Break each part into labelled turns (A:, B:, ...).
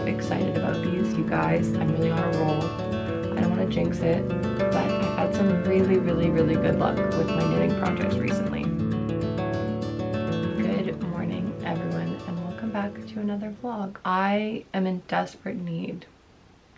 A: excited about these, you guys. I'm really on a roll. I don't want to jinx it, but I've had some really good luck with my knitting projects recently. Good morning, everyone, and welcome back to another vlog. I am in desperate need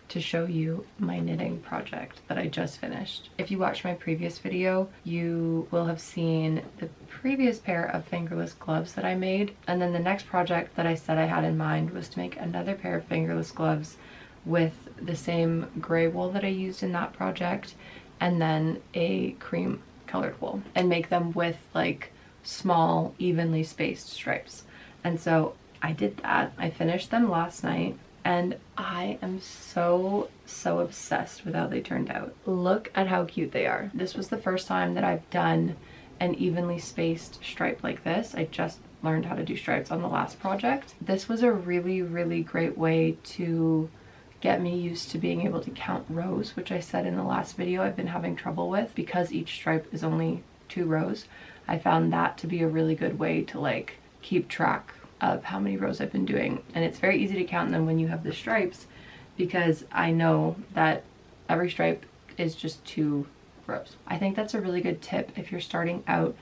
A: to show you my knitting project that I just finished. If you watched my previous video, you will have seen the previous pair of fingerless gloves that I made, and then the next project that I said I had in mind was to make another pair of fingerless gloves with the same gray wool that I used in that project, and then a cream colored wool, and make them with like small evenly spaced stripes. And so I did that. I finished them last night, and I am so obsessed with how they turned out. Look at how cute they are. This was the first time that I've done an evenly spaced stripe like this. I just learned how to do stripes on the last project. This was a really great way to get me used to being able to count rows, which I said in the last video I've been having trouble with because each stripe is only 2 rows. I found that to be a really good way to like keep track of how many rows I've been doing, and it's very easy to count them when you have the stripes because I know that every stripe is just 2 rows. I think that's a really good tip if you're starting out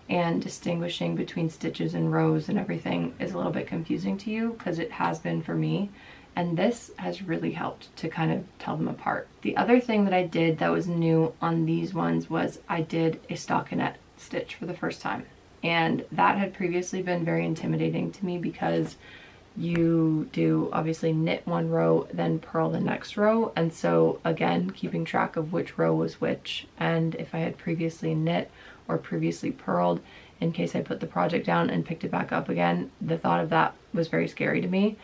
A: and distinguishing between stitches and rows and everything is a little bit confusing to you, because it has been for me, and this has really helped to kind of tell them apart. The other thing that I did that was new on these ones was I did a stockinette stitch for the first time. And that had previously been very intimidating to me because you do obviously knit 1 row, then purl the next row. And so again, keeping track of which row was which, and if I had previously knit or previously purled, in case I put the project down and picked it back up again, the thought of that was very scary to me.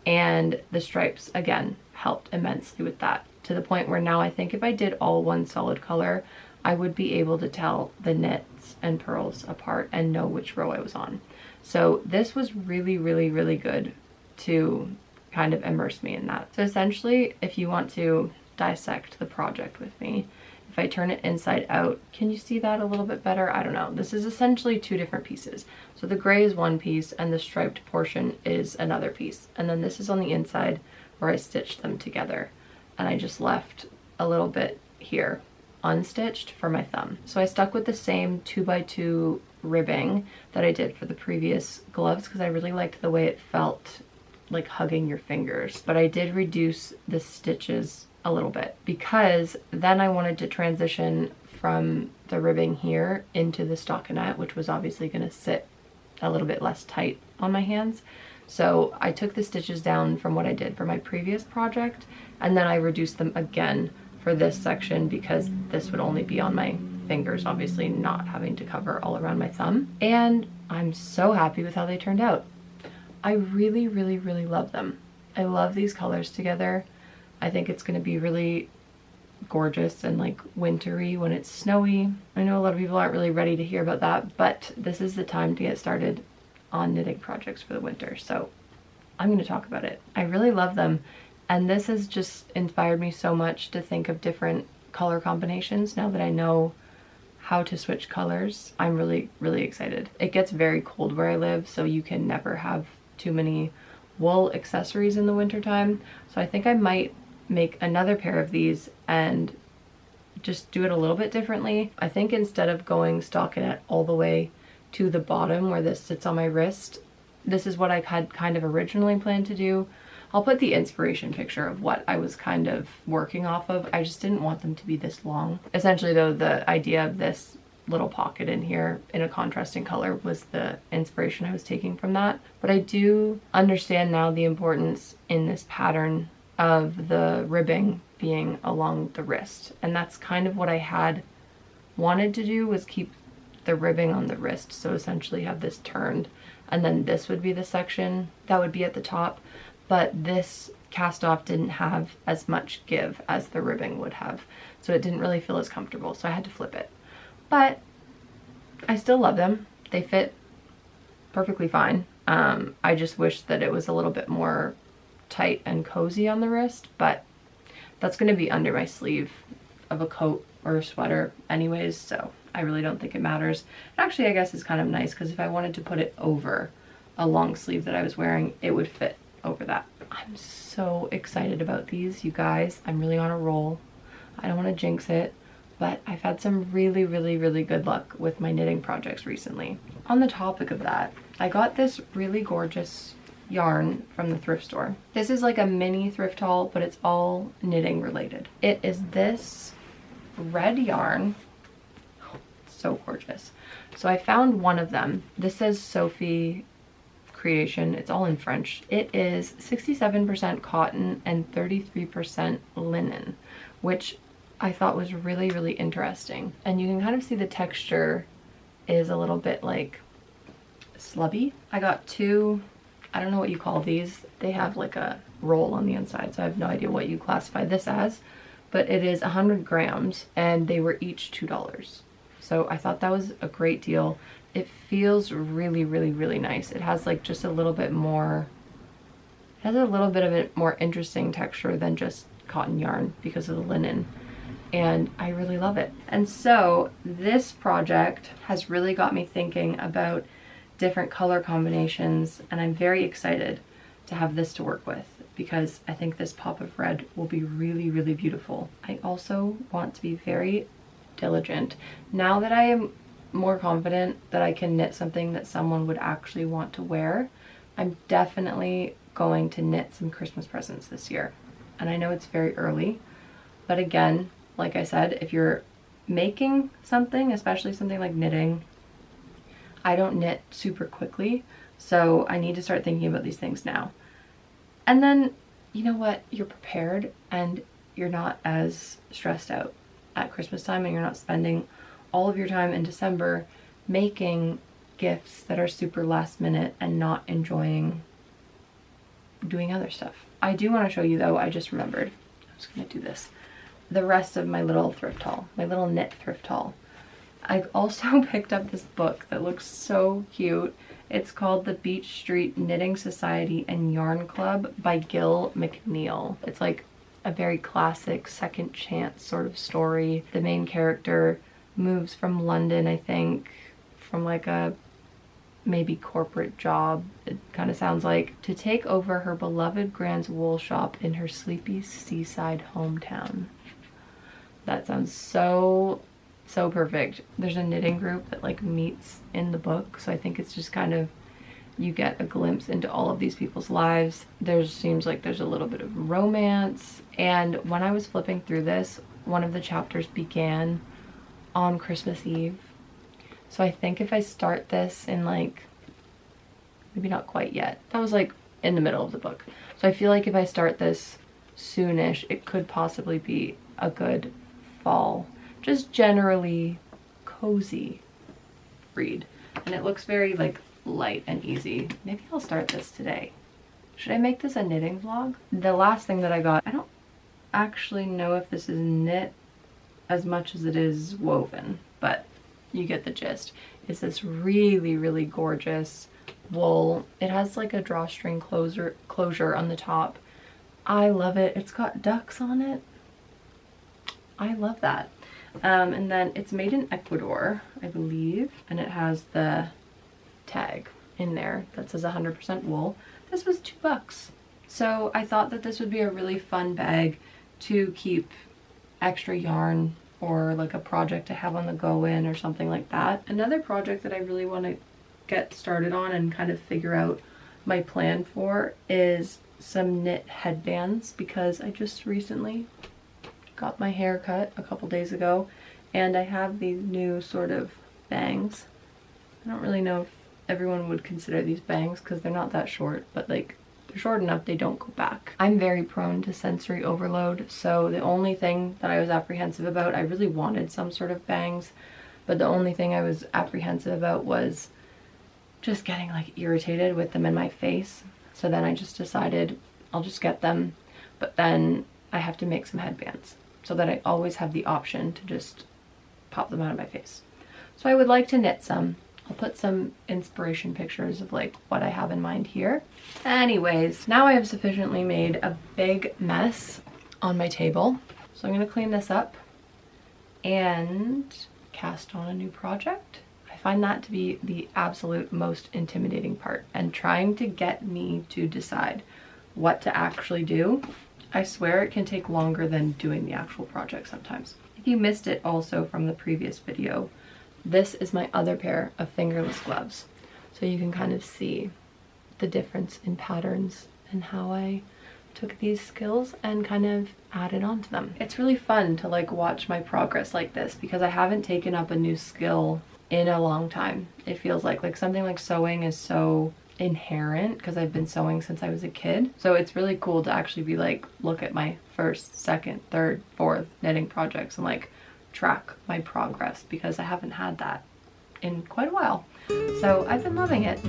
A: And the stripes, again, helped immensely with that, to the point where now I think if I did all one solid color, I would be able to tell the knits and purls apart and know which row I was on. So this was really good to kind of immerse me in that. So essentially, if you want to dissect the project with me, if I turn it inside out, can you see that a little bit better? I don't know. This is essentially 2 different pieces. So the gray is 1 piece and the striped portion is another piece. And then this is on the inside where I stitched them together. And I just left a little bit here unstitched for my thumb. So I stuck with the same 2x2 ribbing that I did for the previous gloves because I really liked the way it felt like hugging your fingers. But I did reduce the stitches a little bit because then I wanted to transition from the ribbing here into the stockinette, which was obviously going to sit a little bit less tight on my hands. So I took the stitches down from what I did for my previous project, and then I reduced them again for this section because this would only be on my fingers, obviously not having to cover all around my thumb. And I'm so happy with how they turned out. I really love them. I love these colors together. I think it's going to be really gorgeous and like wintry when it's snowy. I know a lot of people aren't really ready to hear about that, but this is the time to get started on knitting projects for the winter. So I'm going to talk about it. I really love them. And this has just inspired me so much to think of different color combinations now that I know how to switch colors. I'm really excited. It gets very cold where I live, so you can never have too many wool accessories in the wintertime. So I think I might make another pair of these and just do it a little bit differently. I think instead of going stockinette all the way to the bottom where this sits on my wrist, this is what I had kind of originally planned to do. I'll put the inspiration picture of what I was kind of working off of. I just didn't want them to be this long. Essentially though, the idea of this little pocket in here in a contrasting color was the inspiration I was taking from that. But I do understand now the importance in this pattern of the ribbing being along the wrist. And that's kind of what I had wanted to do, was keep the ribbing on the wrist. So essentially have this turned, and then this would be the section that would be at the top. But this cast off didn't have as much give as the ribbing would have, so it didn't really feel as comfortable, so I had to flip it. But I still love them. They fit perfectly fine. I just wish that it was a little bit more tight and cozy on the wrist, but that's going to be under my sleeve of a coat or a sweater anyways, so I really don't think it matters. Actually, I guess it's kind of nice because if I wanted to put it over a long sleeve that I was wearing, it would fit over that. I'm so excited about these, you guys. I'm really on a roll. I don't want to jinx it, but I've had some really, really, really good luck with my knitting projects recently. On the topic of that, I got this really gorgeous yarn from the thrift store. This is like a mini thrift haul, but it's all knitting related. It is this red yarn. Oh, it's so gorgeous. So I found one of them. This says Sophie Creation. It's all in French. It is 67% cotton and 33% linen, which I thought was really, really interesting. And you can kind of see the texture is a little bit like slubby. I got two, I don't know what you call these. They have like a roll on the inside, so I have no idea what you classify this as, but it is 100 grams and they were each $2. So I thought that was a great deal. It feels really, really, really nice. It has like just a little bit more, it has a little bit of a more interesting texture than just cotton yarn because of the linen. And I really love it. And so this project has really got me thinking about different color combinations, and I'm very excited to have this to work with because I think this pop of red will be really, really beautiful. I also want to be very diligent. Now that I am more confident that I can knit something that someone would actually want to wear, I'm definitely going to knit some Christmas presents this year. And I know it's very early, but again, like I said, if you're making something, especially something like knitting, I don't knit super quickly, so I need to start thinking about these things now. And then, you know what, you're prepared and you're not as stressed out at Christmas time, and you're not spending all of your time in December making gifts that are super last minute and not enjoying doing other stuff. I do want to show you though, I just remembered, I was gonna do this, the rest of my little thrift haul, my little knit thrift haul. I also picked up this book that looks so cute. It's called The Beach Street Knitting Society and Yarn Club by Gil McNeil. It's like a very classic second chance sort of story. The main character moves from London, I think, from like a maybe corporate job, it kind of sounds like, to take over her beloved Grand's wool shop in her sleepy seaside hometown. That sounds so perfect. There's a knitting group that like meets in the book, so I think it's just kind of, you get a glimpse into all of these people's lives. There seems like there's a little bit of romance, and when I was flipping through this, one of the chapters began on Christmas Eve. So I think if I start this in like, maybe not quite yet, that was like in the middle of the book. So I feel like if I start this soonish, it could possibly be a good fall, just generally cozy read. And it looks very like light and easy. Maybe I'll start this today. Should I make this a knitting vlog? The last thing that I got, I don't actually know if this is knit as much as it is woven, but you get the gist. It's this really, really gorgeous wool. It has like a drawstring closure on the top. I love it. It's got ducks on it. I love that. And then it's made in Ecuador, I believe, and it has the tag in there that says 100% wool. This was $2. So I thought that this would be a really fun bag to keep extra yarn or like a project to have on the go in or something like that. Another project that I really want to get started on and kind of figure out my plan for is some knit headbands, because I just recently got my hair cut a couple days ago and I have these new sort of bangs. I don't really know if everyone would consider these bangs because they're not that short, but like they're short enough they don't go back. I'm very prone to sensory overload, so the only thing that I was apprehensive about, I really wanted some sort of bangs, but the only thing I was apprehensive about was just getting like irritated with them in my face. So then I just decided I'll just get them, but then I have to make some headbands so that I always have the option to just pop them out of my face. So I would like to knit some. I'll put some inspiration pictures of like what I have in mind here. Anyways, now I have sufficiently made a big mess on my table. So I'm gonna clean this up and cast on a new project. I find that to be the absolute most intimidating part, and trying to get me to decide what to actually do, I swear it can take longer than doing the actual project sometimes. If you missed it also from the previous video, this is my other pair of fingerless gloves. So you can kind of see the difference in patterns and how I took these skills and kind of added on to them. It's really fun to like watch my progress like this because I haven't taken up a new skill in a long time. It feels like something like sewing is so inherent because I've been sewing since I was a kid. So it's really cool to actually be like, look at my first, second, third, fourth knitting projects and like track my progress because I haven't had that in quite a while. So I've been loving it.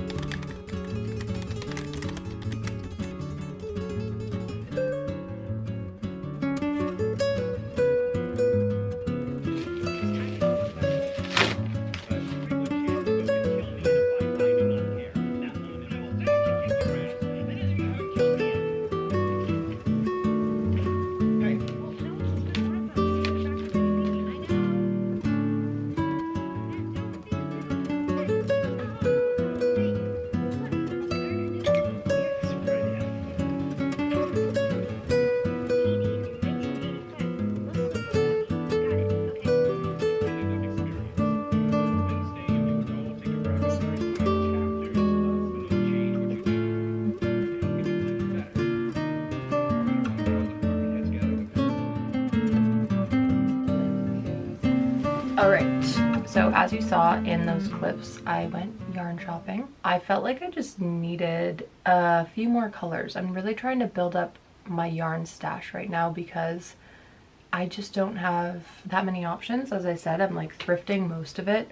A: Alright, so as you saw in those clips, I went yarn shopping. I felt like I just needed a few more colors. I'm really trying to build up my yarn stash right now because I just don't have that many options. As I said, I'm like thrifting most of it,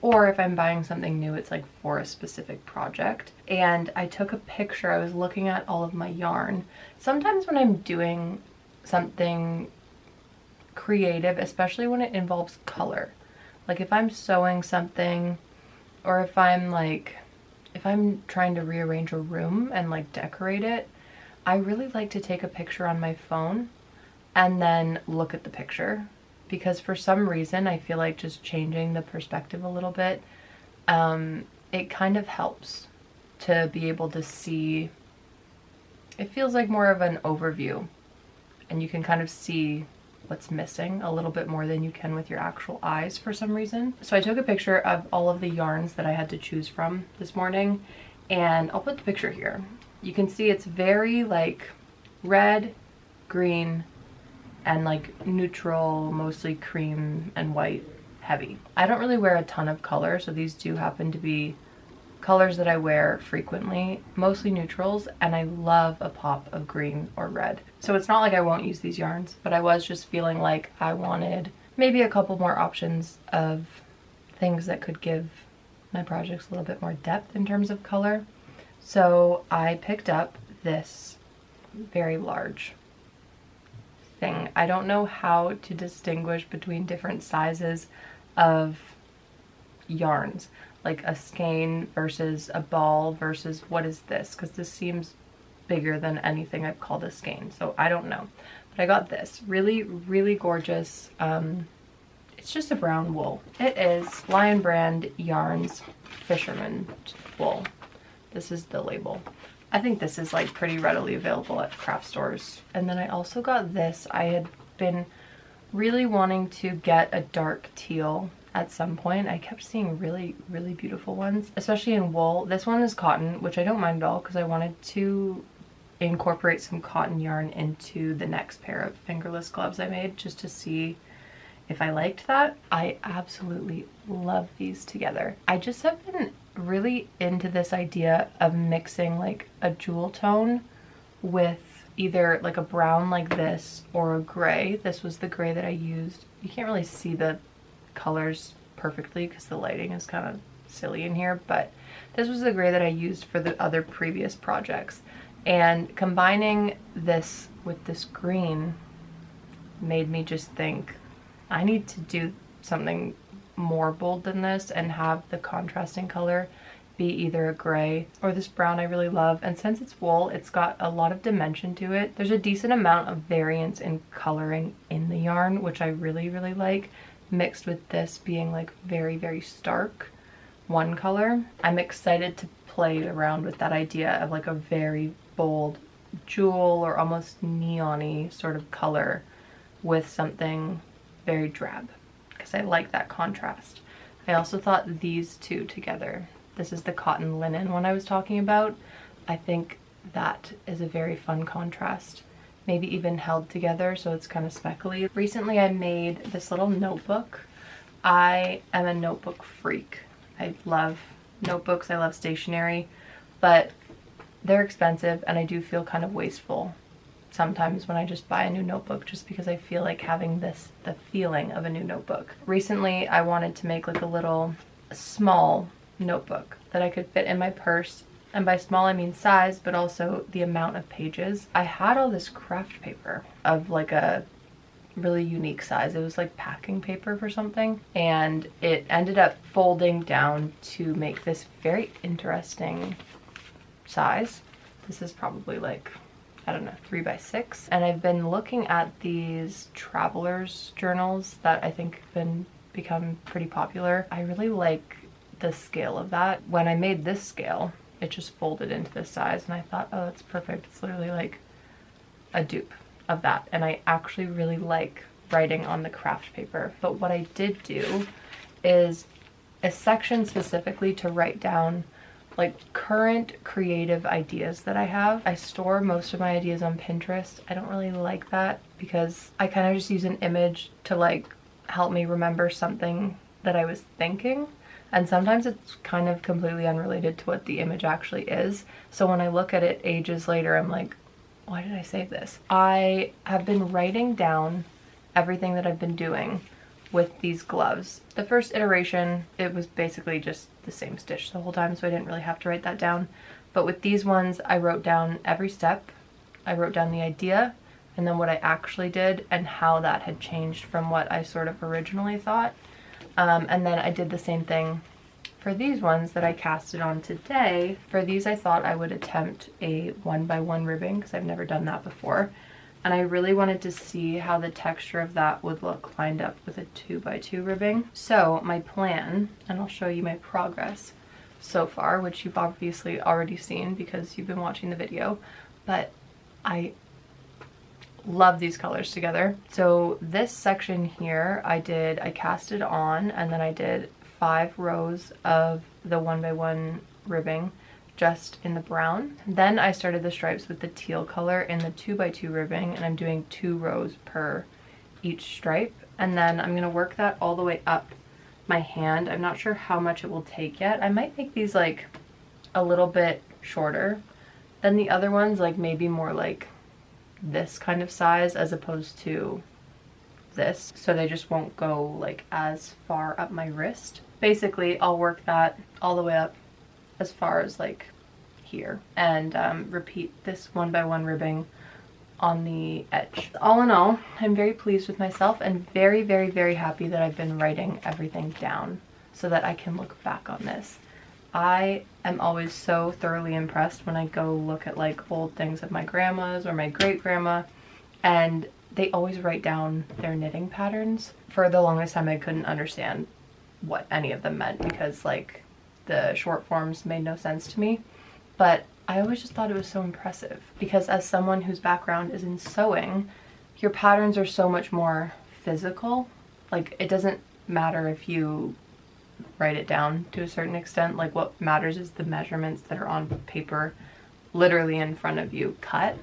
A: or if I'm buying something new, it's like for a specific project. And I took a picture, I was looking at all of my yarn. Sometimes when I'm doing something creative, especially when it involves color, like if I'm sewing something, or if I'm trying to rearrange a room and like decorate it, I really like to take a picture on my phone and then look at the picture, because for some reason I feel like just changing the perspective a little bit, it kind of helps to be able to see. It feels like more of an overview and you can kind of see what's missing a little bit more than you can with your actual eyes for some reason. So I took a picture of all of the yarns that I had to choose from this morning, and I'll put the picture here. You can see it's very like red, green, and like neutral, mostly cream and white heavy. I don't really wear a ton of color, so these do happen to be colors that I wear frequently, mostly neutrals, and I love a pop of green or red. So it's not like I won't use these yarns, but I was just feeling like I wanted maybe a couple more options of things that could give my projects a little bit more depth in terms of color. So I picked up this very large thing. I don't know how to distinguish between different sizes of yarns, like a skein versus a ball versus what is this, because this seems bigger than anything I've called a skein, so I don't know. But I got this really, really gorgeous, it's just a brown wool. It is Lion Brand Yarns Fisherman Wool. This is the label. I think this is like pretty readily available at craft stores. And then I also got this. I had been really wanting to get a dark teal at some point. I kept seeing really, really beautiful ones, especially in wool. This one is cotton, which I don't mind at all because I wanted to incorporate some cotton yarn into the next pair of fingerless gloves I made, just to see if I liked that. I absolutely love these together. I just have been really into this idea of mixing like a jewel tone with either like a brown like this or a gray. This was the gray that I used. You can't really see the colors perfectly because the lighting is kind of silly in here, but this was the gray that I used for the other previous projects, and combining this with this green made me just think I need to do something more bold than this and have the contrasting color be either a gray or this brown I really love. And since it's wool, it's got a lot of dimension to it. There's a decent amount of variance in coloring in the yarn, which I really, really like, mixed with this being like very, very stark one color. I'm excited to play around with that idea of like a very bold jewel or almost neon-y sort of color with something very drab, because I like that contrast. I also thought these two together, this is the cotton linen one I was talking about, I think that is a very fun contrast. Maybe even held together so it's kind of speckly. Recently I made this little notebook. I am a notebook freak. I love notebooks, I love stationery, but they're expensive and I do feel kind of wasteful sometimes when I just buy a new notebook, just because I feel like having the feeling of a new notebook. Recently I wanted to make like a little small notebook that I could fit in my purse, and by small I mean size, but also the amount of pages. I had all this craft paper of like a really unique size. It was like packing paper for something, and it ended up folding down to make this very interesting size. This is probably like, I don't know, 3 by 6. And I've been looking at these traveler's journals that I think have become pretty popular. I really like the scale of that. When I made this scale, it just folded into this size, and I thought, oh, that's perfect. It's literally like a dupe of that. And I actually really like writing on the craft paper. But what I did do is a section specifically to write down like current creative ideas that I have. I store most of my ideas on Pinterest. I don't really like that because I kind of just use an image to like help me remember something that I was thinking. And sometimes it's kind of completely unrelated to what the image actually is. So when I look at it ages later, I'm like, why did I save this? I have been writing down everything that I've been doing with these gloves. The first iteration, it was basically just the same stitch the whole time, so I didn't really have to write that down. But with these ones, I wrote down every step. I wrote down the idea, and then what I actually did, and how that had changed from what I sort of originally thought. And then I did the same thing for these ones that I casted on today. For these, I thought I would attempt a 1x1 ribbing because I've never done that before. And I really wanted to see how the texture of that would look lined up with a 2x2 ribbing. So my plan, and I'll show you my progress so far, which you've obviously already seen because you've been watching the video, but I love these colors together. So this section here, I casted on, and then I did 5 rows of the 1x1 ribbing just in the brown. Then I started the stripes with the teal color in the 2x2 ribbing, and I'm doing 2 rows per each stripe. And then I'm gonna work that all the way up my hand. I'm not sure how much it will take yet. I might make these like a little bit shorter than the other ones, like maybe more like this kind of size as opposed to this, so they just won't go like as far up my wrist. Basically, I'll work that all the way up as far as like here, and repeat this 1x1 ribbing on the edge. All in all, I'm very pleased with myself and very, very, very happy that I've been writing everything down so that I can look back on this. I am always so thoroughly impressed when I go look at like old things of my grandma's or my great-grandma, and they always write down their knitting patterns. For the longest time I couldn't understand what any of them meant because like the short forms made no sense to me, but I always just thought it was so impressive because as someone whose background is in sewing, your patterns are so much more physical. Like it doesn't matter if you write it down to a certain extent, like what matters is the measurements that are on paper literally in front of you cut.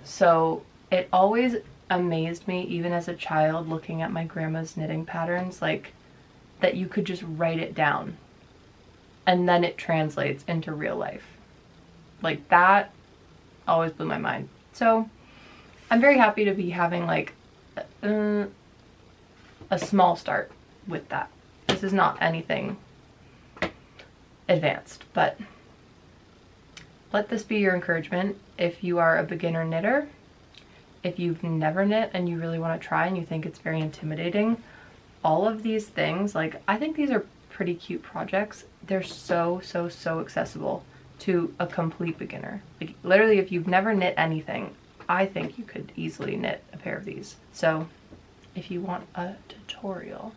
A: So it always amazed me, even as a child, looking at my grandma's knitting patterns, like that you could just write it down and then it translates into real life. Like that always blew my mind. So I'm very happy to be having like a small start with that. This is not anything advanced, but let this be your encouragement if you are a beginner knitter. If you've never knit and you really want to try and you think it's very intimidating, all of these things, like I think these are pretty cute projects. They're so accessible to a complete beginner. Like literally, if you've never knit anything, I think you could easily knit a pair of these. So if you want a tutorial,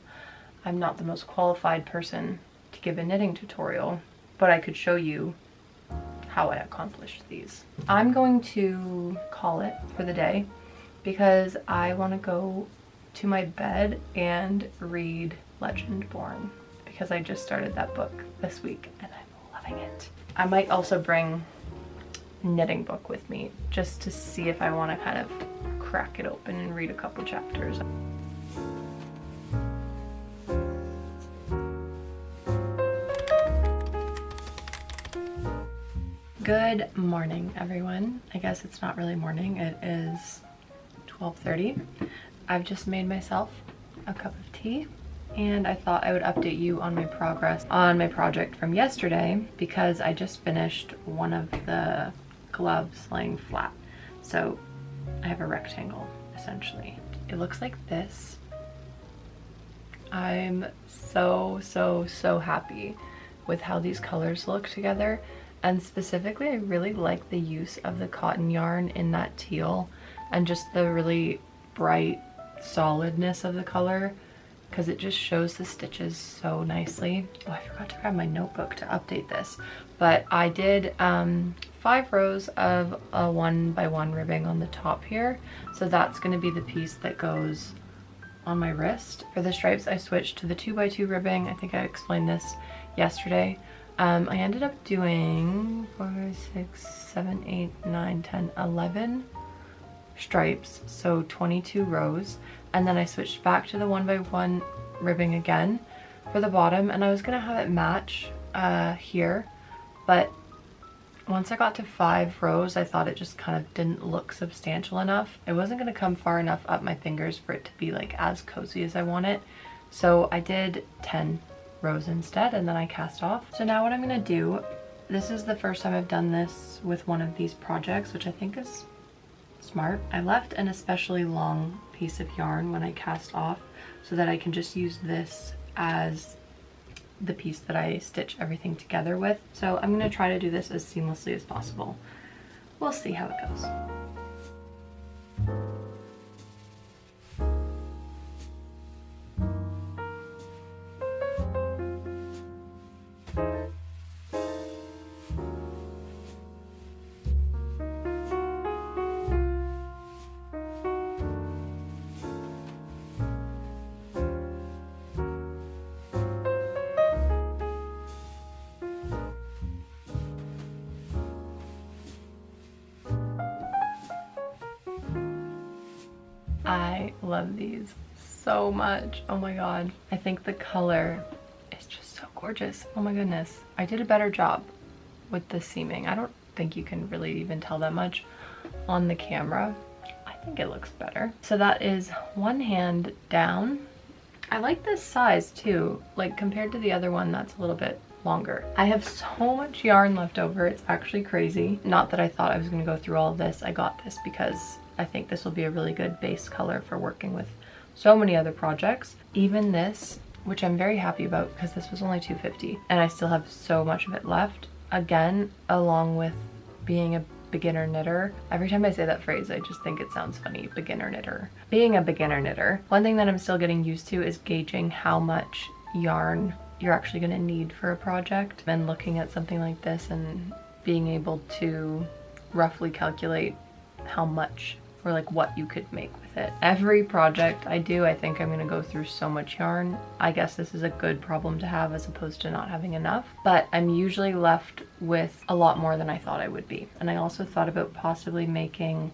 A: I'm not the most qualified person to give a knitting tutorial, but I could show you how I accomplished these. I'm going to call it for the day because I want to go to my bed and read Legend Born because I just started that book this week and I'm loving it. I might also bring knitting book with me just to see if I want to kind of crack it open and read a couple chapters. Good morning, everyone. I guess it's not really morning. It is 12:30. I've just made myself a cup of tea and I thought I would update you on my progress on my project from yesterday because I just finished one of the gloves laying flat. So I have a rectangle essentially. It looks like this. I'm so happy with how these colors look together, and specifically I really like the use of the cotton yarn in that teal and just the really bright solidness of the color because it just shows the stitches so nicely. Oh, I forgot to grab my notebook to update this, but I did 5 rows of a 1x1 ribbing on the top here, so that's going to be the piece that goes on my wrist. For the stripes I switched to the 2x2 ribbing. I think I explained this yesterday. I ended up doing 4, 6, 7, 8, 9, 10, 11 stripes, so 22 rows, and then I switched back to the 1x1 ribbing again for the bottom, and I was gonna have it match here, but once I got to 5 rows I thought it just kind of didn't look substantial enough. It wasn't gonna come far enough up my fingers for it to be like as cozy as I want it, so I did 10 rows instead and then I cast off. So now what I'm gonna do, this is the first time I've done this with one of these projects, which I think is smart. I left an especially long piece of yarn when I cast off so that I can just use this as the piece that I stitch everything together with. So I'm gonna try to do this as seamlessly as possible. We'll see how it goes. I love these so much. Oh my god. I think the color is just so gorgeous. Oh my goodness. I did a better job with the seaming. I don't think you can really even tell that much on the camera. I think it looks better. So that is one hand down. I like this size too, like compared to the other one that's a little bit longer. I have so much yarn left over, it's actually crazy. Not that I thought I was gonna go through all of this. I got this because I think this will be a really good base color for working with so many other projects. Even this, which I'm very happy about because this was only $2.50 and I still have so much of it left. Again, along with being a beginner knitter. Every time I say that phrase, I just think it sounds funny, beginner knitter. Being a beginner knitter, one thing that I'm still getting used to is gauging how much yarn you're actually gonna need for a project. And looking at something like this and being able to roughly calculate how much or like what you could make with it. Every project I do, I think I'm gonna go through so much yarn. I guess this is a good problem to have as opposed to not having enough, but I'm usually left with a lot more than I thought I would be. And I also thought about possibly making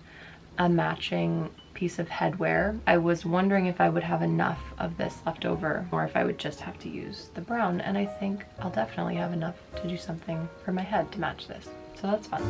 A: a matching piece of headwear. I was wondering if I would have enough of this left over or if I would just have to use the brown, and I think I'll definitely have enough to do something for my head to match this. So that's fun.